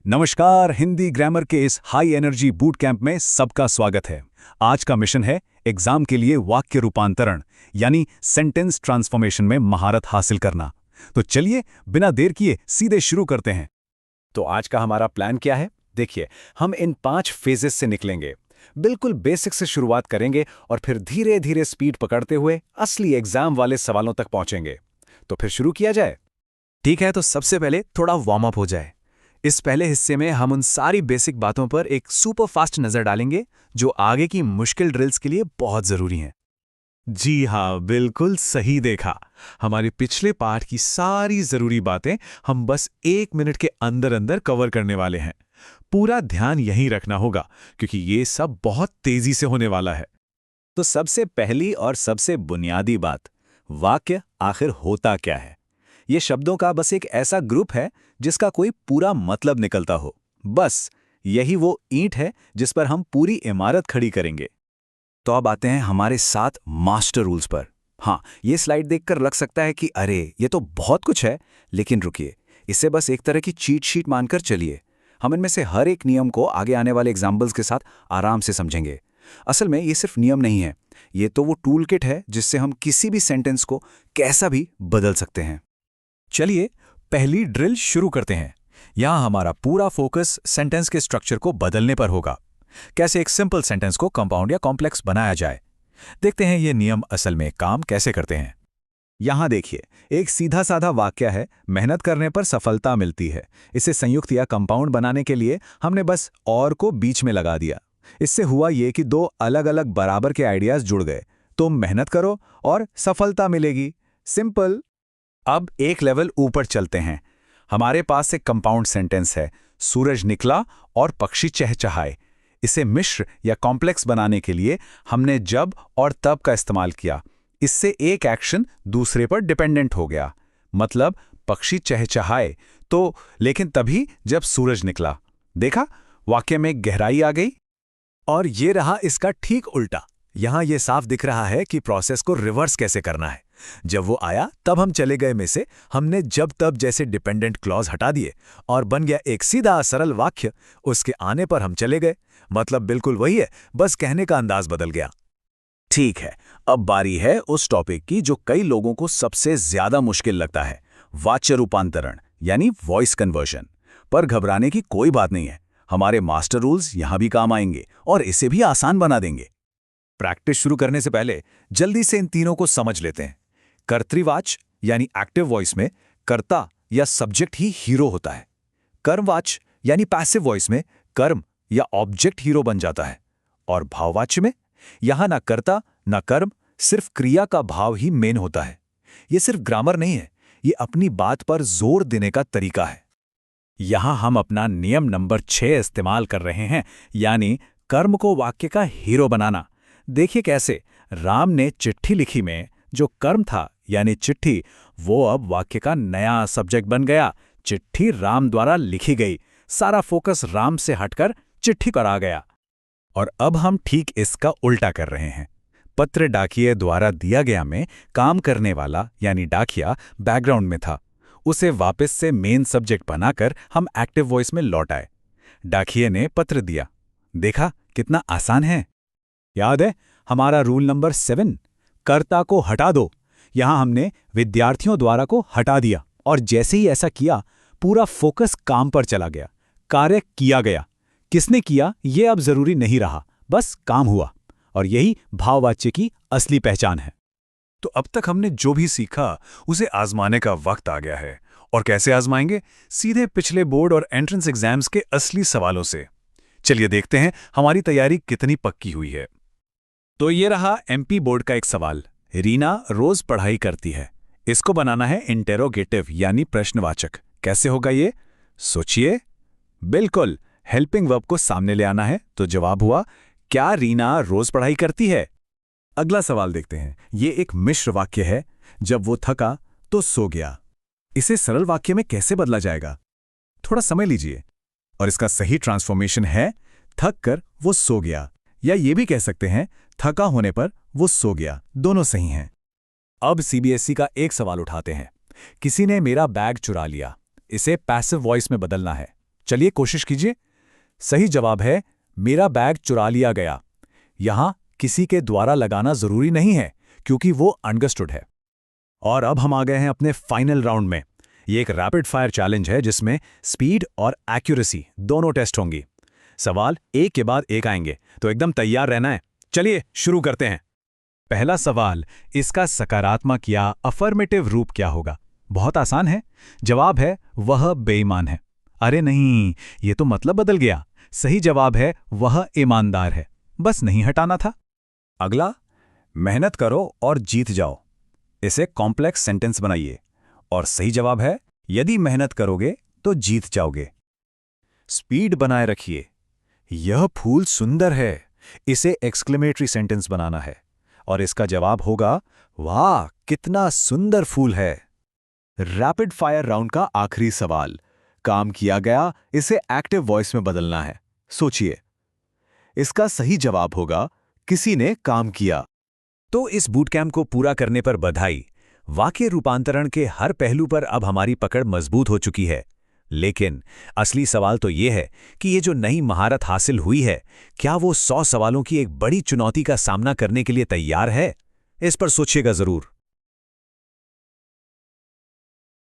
नमस्कार। हिंदी ग्रामर के इस हाई एनर्जी बूट कैंप में सबका स्वागत है। आज का मिशन है एग्जाम के लिए वाक्य रूपांतरण यानी सेंटेंस ट्रांसफॉर्मेशन में महारत हासिल करना। तो चलिए बिना देर किए सीधे शुरू करते हैं। तो आज का हमारा प्लान क्या है? देखिए, हम इन 5 फेजेस से निकलेंगे। बिल्कुल बेसिक से शुरुआत करेंगे और फिर धीरे धीरे स्पीड पकड़ते हुए असली एग्जाम वाले सवालों तक पहुंचेंगे। तो फिर शुरू किया जाए। ठीक है, तो सबसे पहले थोड़ा वार्म अप हो जाए। इस पहले हिस्से में हम उन सारी बेसिक बातों पर एक सुपर फास्ट नजर डालेंगे जो आगे की मुश्किल ड्रिल्स के लिए बहुत जरूरी हैं। जी हाँ, बिल्कुल सही देखा। हमारे पिछले पाठ की सारी जरूरी बातें हम बस 1 मिनट के अंदर अंदर कवर करने वाले हैं। पूरा ध्यान यहीं रखना होगा क्योंकि ये सब बहुत तेजी से होने वाला है। तो सबसे पहली और सबसे बुनियादी बात, वाक्य आखिर होता क्या है? ये शब्दों का बस एक ऐसा ग्रुप है जिसका कोई पूरा मतलब निकलता हो। बस यही वो ईंट है जिस पर हम पूरी इमारत खड़ी करेंगे। तो अब आते हैं हमारे 7 मास्टर रूल्स पर। हाँ, ये स्लाइड देखकर लग सकता है कि अरे ये तो बहुत कुछ है, लेकिन रुकिए, इसे बस एक तरह की चीट शीट मानकर चलिए। हम इनमें से हर एक नियम को आगे आने वाले एग्जाम्पल्स के साथ आराम से समझेंगे। असल में ये सिर्फ नियम नहीं है, ये तो वो टूल किट है जिससे हम किसी भी सेंटेंस को कैसा भी बदल सकते हैं। चलिए पहली ड्रिल शुरू करते हैं। यहां हमारा पूरा फोकस सेंटेंस के स्ट्रक्चर को बदलने पर होगा। कैसे एक सिंपल सेंटेंस को कंपाउंड या कॉम्प्लेक्स बनाया जाए। देखते हैं ये नियम असल में काम कैसे करते हैं। यहां देखिए, एक सीधा साधा वाक्य है, मेहनत करने पर सफलता मिलती है। इसे संयुक्त या कंपाउंड बनाने के लिए हमने बस और को बीच में लगा दिया। इससे हुआ ये कि 2 अलग अलग बराबर के आइडियाज जुड़ गए। तुम मेहनत करो और सफलता मिलेगी। सिंपल। अब एक लेवल ऊपर चलते हैं। हमारे पास एक कंपाउंड सेंटेंस है, सूरज निकला और पक्षी चहचहाए। इसे मिश्र या कॉम्प्लेक्स बनाने के लिए हमने जब और तब का इस्तेमाल किया। इससे एक एक्शन दूसरे पर डिपेंडेंट हो गया। मतलब पक्षी चहचहाए तो, लेकिन तभी जब सूरज निकला। देखा, वाक्य में गहराई आ गई। और ये रहा इसका ठीक उल्टा। यहां ये साफ दिख रहा है कि प्रोसेस को रिवर्स कैसे करना है। जब वो आया तब हम चले गए में से हमने जब तब जैसे डिपेंडेंट क्लॉज हटा दिए और बन गया एक सीधा सरल वाक्य। उसके आने पर हम चले गए। मतलब बिल्कुल वही है, बस कहने का अंदाज बदल गया। ठीक है, अब बारी है उस टॉपिक की जो कई लोगों को सबसे ज्यादा मुश्किल लगता है, वाच्य रूपांतरण यानी वॉइस कन्वर्जन। पर घबराने की कोई बात नहीं है, हमारे मास्टर रूल्स यहां भी काम आएंगे और इसे भी आसान बना देंगे। प्रैक्टिस शुरू करने से पहले जल्दी से इन तीनों को समझ लेते हैं। कर्तृवाच यानी एक्टिव वॉइस में कर्ता या सब्जेक्ट ही हीरो होता है। कर्मवाच यानी पैसिव वॉइस में कर्म या ऑब्जेक्ट हीरो बन जाता है। और भाववाच्य में यहां ना कर्ता ना कर्म, सिर्फ क्रिया का भाव ही मेन होता है। ये सिर्फ ग्रामर नहीं है, ये अपनी बात पर जोर देने का तरीका है। यहां हम अपना नियम नंबर 6 इस्तेमाल कर रहे हैं, यानी कर्म को वाक्य का हीरो बनाना। देखिए कैसे राम ने चिट्ठी लिखी में जो कर्म था यानी चिट्ठी, वो अब वाक्य का नया सब्जेक्ट बन गया। चिट्ठी राम द्वारा लिखी गई। सारा फोकस राम से हटकर चिट्ठी पर आ गया। और अब हम ठीक इसका उल्टा कर रहे हैं। पत्र डाकिये द्वारा दिया गया में काम करने वाला यानी डाकिया बैकग्राउंड में था। उसे वापस से मेन सब्जेक्ट बनाकर हम एक्टिव वॉइस में लौट आए। डाकिये ने पत्र दिया। देखा कितना आसान है। याद है हमारा रूल नंबर 7, कर्ता को हटा दो। यहां हमने विद्यार्थियों द्वारा को हटा दिया और जैसे ही ऐसा किया पूरा फोकस काम पर चला गया। कार्य किया गया। किसने किया ये अब जरूरी नहीं रहा, बस काम हुआ। और यही भाववाच्य की असली पहचान है। तो अब तक हमने जो भी सीखा उसे आजमाने का वक्त आ गया है। और कैसे आजमाएंगे? सीधे पिछले बोर्ड और एंट्रेंस एग्जाम्स के असली सवालों से। चलिए देखते हैं हमारी तैयारी कितनी पक्की हुई है। तो ये रहा एमपी बोर्ड का एक सवाल। रीना रोज पढ़ाई करती है। इसको बनाना है इंटेरोगेटिव यानी प्रश्नवाचक। कैसे होगा ये? सोचिए। बिल्कुल, हेल्पिंग वर्ब को सामने ले आना है। तो जवाब हुआ, क्या रीना रोज पढ़ाई करती है? अगला सवाल देखते हैं। ये एक मिश्र वाक्य है। जब वो थका तो सो गया। इसे सरल वाक्य में कैसे बदला जाएगा? थोड़ा समय लीजिए। और इसका सही ट्रांसफॉर्मेशन है, थक कर वो सो गया। या ये भी कह सकते हैं, थका होने पर वो सो गया। दोनों सही हैं। अब सीबीएसई का एक सवाल उठाते हैं। किसी ने मेरा बैग चुरा लिया। इसे पैसिव वॉइस में बदलना है। चलिए कोशिश कीजिए। सही जवाब है मेरा बैग चुरा लिया गया। यहां किसी के द्वारा लगाना जरूरी नहीं है क्योंकि वो अंडरस्टूड है। और अब हम आ गए हैं अपने फाइनल राउंड में। ये एक रैपिड फायर चैलेंज है जिसमें स्पीड और एक्यूरेसी दोनों टेस्ट होंगी। सवाल एक के बाद एक आएंगे, तो एकदम तैयार रहना है। चलिए शुरू करते हैं। पहला सवाल, इसका सकारात्मक या अफर्मेटिव रूप क्या होगा? बहुत आसान है। जवाब है वह बेईमान है। अरे नहीं, ये तो मतलब बदल गया। सही जवाब है वह ईमानदार है, बस नहीं हटाना था। अगला, मेहनत करो और जीत जाओ। इसे कॉम्प्लेक्स सेंटेंस बनाइए और सही जवाब है यदि मेहनत करोगे तो जीत जाओगे। स्पीड बनाए रखिए। यह फूल सुंदर है। इसे एक्सक्लेमेटरी सेंटेंस बनाना है और इसका जवाब होगा वाह कितना सुंदर फूल है। रैपिड फायर राउंड का आखिरी सवाल, काम किया गया इसे एक्टिव वॉइस में बदलना है। सोचिए। इसका सही जवाब होगा किसी ने काम किया। तो इस बूट कैंप को पूरा करने पर बधाई। वाक्य रूपांतरण के हर पहलू पर अब हमारी पकड़ मजबूत हो चुकी है। लेकिन असली सवाल तो ये है कि ये जो नई महारत हासिल हुई है, क्या वो 100 सवालों की एक बड़ी चुनौती का सामना करने के लिए तैयार है? इस पर सोचिएगा जरूर।